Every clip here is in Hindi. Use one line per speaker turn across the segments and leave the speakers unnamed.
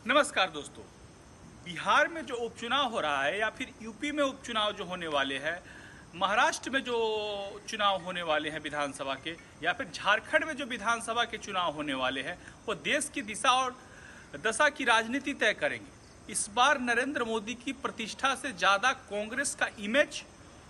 नमस्कार दोस्तों। बिहार में जो उपचुनाव हो रहा है या फिर यूपी में उपचुनाव जो होने वाले हैं, महाराष्ट्र में जो चुनाव होने वाले हैं विधानसभा के, या फिर झारखंड में जो विधानसभा के चुनाव होने वाले हैं, वो देश की दिशा और दशा की राजनीति तय करेंगे। इस बार नरेंद्र मोदी की प्रतिष्ठा से ज़्यादा कांग्रेस का इमेज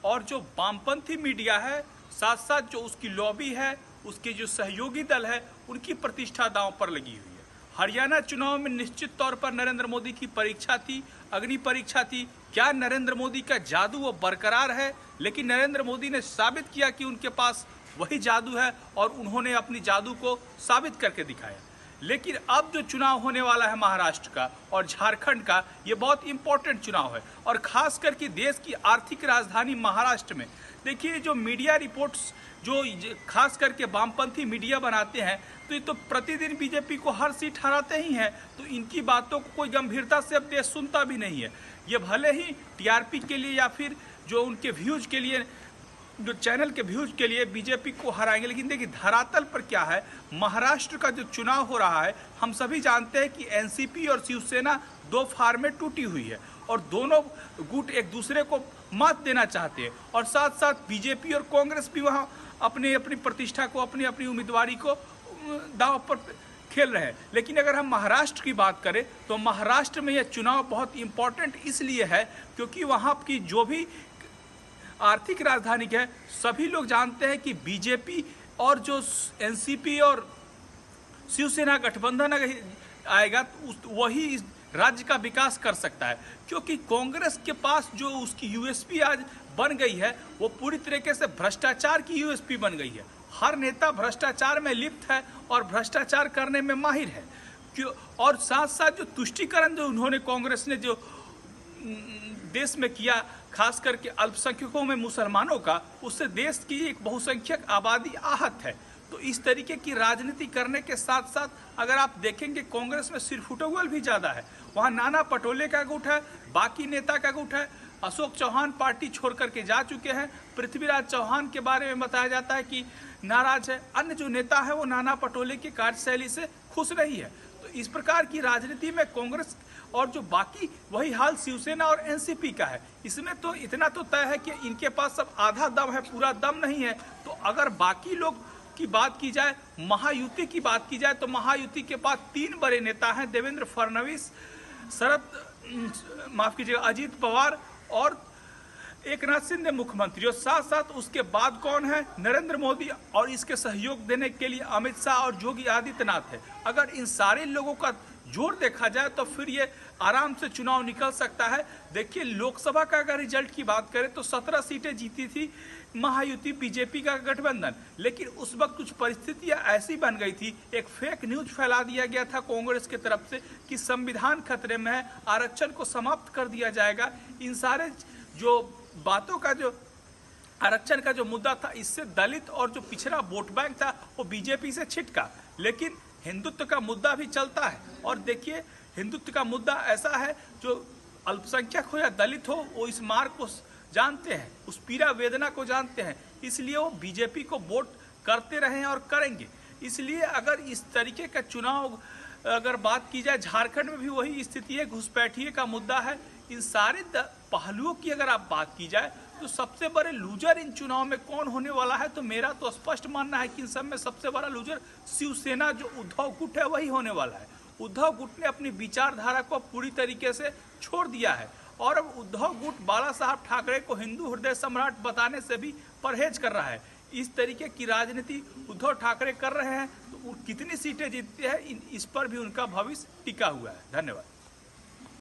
और जो वामपंथी मीडिया है, साथ साथ जो उसकी लॉबी है, उसके जो सहयोगी दल है, उनकी प्रतिष्ठा दांव पर लगी हुई है। हरियाणा चुनाव में निश्चित तौर पर नरेंद्र मोदी की परीक्षा थी, अग्नि परीक्षा थी। क्या नरेंद्र मोदी का जादू वो बरकरार है? लेकिन नरेंद्र मोदी ने साबित किया कि उनके पास वही जादू है और उन्होंने अपनी जादू को साबित करके दिखाया। लेकिन अब जो चुनाव होने वाला है महाराष्ट्र का और झारखंड का, ये बहुत इंपॉर्टेंट चुनाव है। और खास करके देश की आर्थिक राजधानी महाराष्ट्र में देखिए, जो मीडिया रिपोर्ट्स जो खास करके वामपंथी मीडिया बनाते हैं, तो ये तो प्रतिदिन बीजेपी को हर सीट हराते ही हैं, तो इनकी बातों को कोई गंभीरता से अब देश सुनता भी नहीं है। ये भले ही टीआरपी के लिए या फिर जो उनके व्यूज के लिए, जो चैनल के व्यूज के लिए बीजेपी को हराएंगे, लेकिन देखिए धरातल पर क्या है। महाराष्ट्र का जो चुनाव हो रहा है, हम सभी जानते हैं कि एनसीपी और शिवसेना दो फार में टूटी हुई है और दोनों गुट एक दूसरे को मात देना चाहते हैं, और साथ साथ बीजेपी और कांग्रेस भी वहाँ अपनी अपनी प्रतिष्ठा को, अपनी अपनी उम्मीदवारी को दांव पर खेल रहे हैं। लेकिन अगर हम महाराष्ट्र की बात करें तो महाराष्ट्र में यह चुनाव बहुत इंपॉर्टेंट इसलिए है क्योंकि वहाँ की जो भी आर्थिक राजधानी है, सभी लोग जानते हैं कि बीजेपी और जो एनसीपी और शिवसेना गठबंधन आएगा तो वही इस राज्य का विकास कर सकता है। क्योंकि कांग्रेस के पास जो उसकी यूएसपी आज बन गई है, वो पूरी तरीके से भ्रष्टाचार की यूएसपी बन गई है। हर नेता भ्रष्टाचार में लिप्त है और भ्रष्टाचार करने में माहिर है। क्यों? और साथ साथ जो तुष्टीकरण जो उन्होंने कांग्रेस ने जो देश में किया, खास करके अल्पसंख्यकों में मुसलमानों का, उससे देश की एक बहुसंख्यक आबादी आहत है। तो इस तरीके की राजनीति करने के साथ साथ अगर आप देखेंगे, कांग्रेस में सिरफुटौल भी ज़्यादा है। वहाँ नाना पटोले का गुट है, बाकी नेता का गुट है। अशोक चौहान पार्टी छोड़ करके जा चुके हैं। पृथ्वीराज चौहान के बारे में बताया जाता है कि नाराज है। अन्य जो नेता है वो नाना पटोले की कार्यशैली से खुश नहीं है। तो इस प्रकार की राजनीति में कांग्रेस और जो बाकी, वही हाल शिवसेना और एनसीपी का है। इसमें तो इतना तो तय है कि इनके पास सब आधा दम है, पूरा दम नहीं है। तो अगर बाकी लोग की बात की जाए, महायुति की बात की जाए, तो महायुति के पास तीन बड़े नेता हैं, देवेंद्र फडणवीस, अजीत पवार और एकनाथ शिंदे मुख्यमंत्री। और साथ साथ उसके बाद कौन है? नरेंद्र मोदी, और इसके सहयोग देने के लिए अमित शाह और योगी आदित्यनाथ है। अगर इन सारे लोगों का जोर देखा जाए तो फिर ये आराम से चुनाव निकल सकता है। देखिए, लोकसभा का अगर रिजल्ट की बात करें तो 17 सीटें जीती थी महायुति बीजेपी का गठबंधन। लेकिन उस वक्त कुछ परिस्थितियां ऐसी बन गई थी, एक फेक न्यूज फैला दिया गया था कांग्रेस की तरफ से कि संविधान खतरे में है, आरक्षण को समाप्त कर दिया जाएगा। इन सारे जो बातों का, जो आरक्षण का जो मुद्दा था, इससे दलित और जो पिछड़ा वोट बैंक था वो बीजेपी से छिटका। लेकिन हिंदुत्व का मुद्दा भी चलता है, और देखिए हिंदुत्व का मुद्दा ऐसा है, जो अल्पसंख्यक हो या दलित हो, वो इस मार्ग को जानते हैं, उस पीड़ा वेदना को जानते हैं, इसलिए वो बीजेपी को वोट करते रहे हैं और करेंगे। इसलिए अगर इस तरीके का चुनाव अगर बात की जाए, झारखंड में भी वही स्थिति है, घुसपैठिए का मुद्दा है। इन सारे पहलुओं की अगर आप बात की जाए तो सबसे बड़े लूजर इन चुनाव में कौन होने वाला है, तो मेरा तो स्पष्ट मानना है कि इन सब में सबसे बड़ा लूजर शिवसेना, जो उद्धव गुट है, वही होने वाला है। उद्धव गुट ने अपनी विचारधारा को पूरी तरीके से छोड़ दिया है और अब उद्धव गुट बाला साहब ठाकरे को हिंदू हृदय सम्राट बताने से भी परहेज कर रहा है। इस तरीके की राजनीति उद्धव ठाकरे कर रहे हैं, तो कितनी सीटें जीतते हैं, इस पर भी उनका भविष्य टिका हुआ है। धन्यवाद।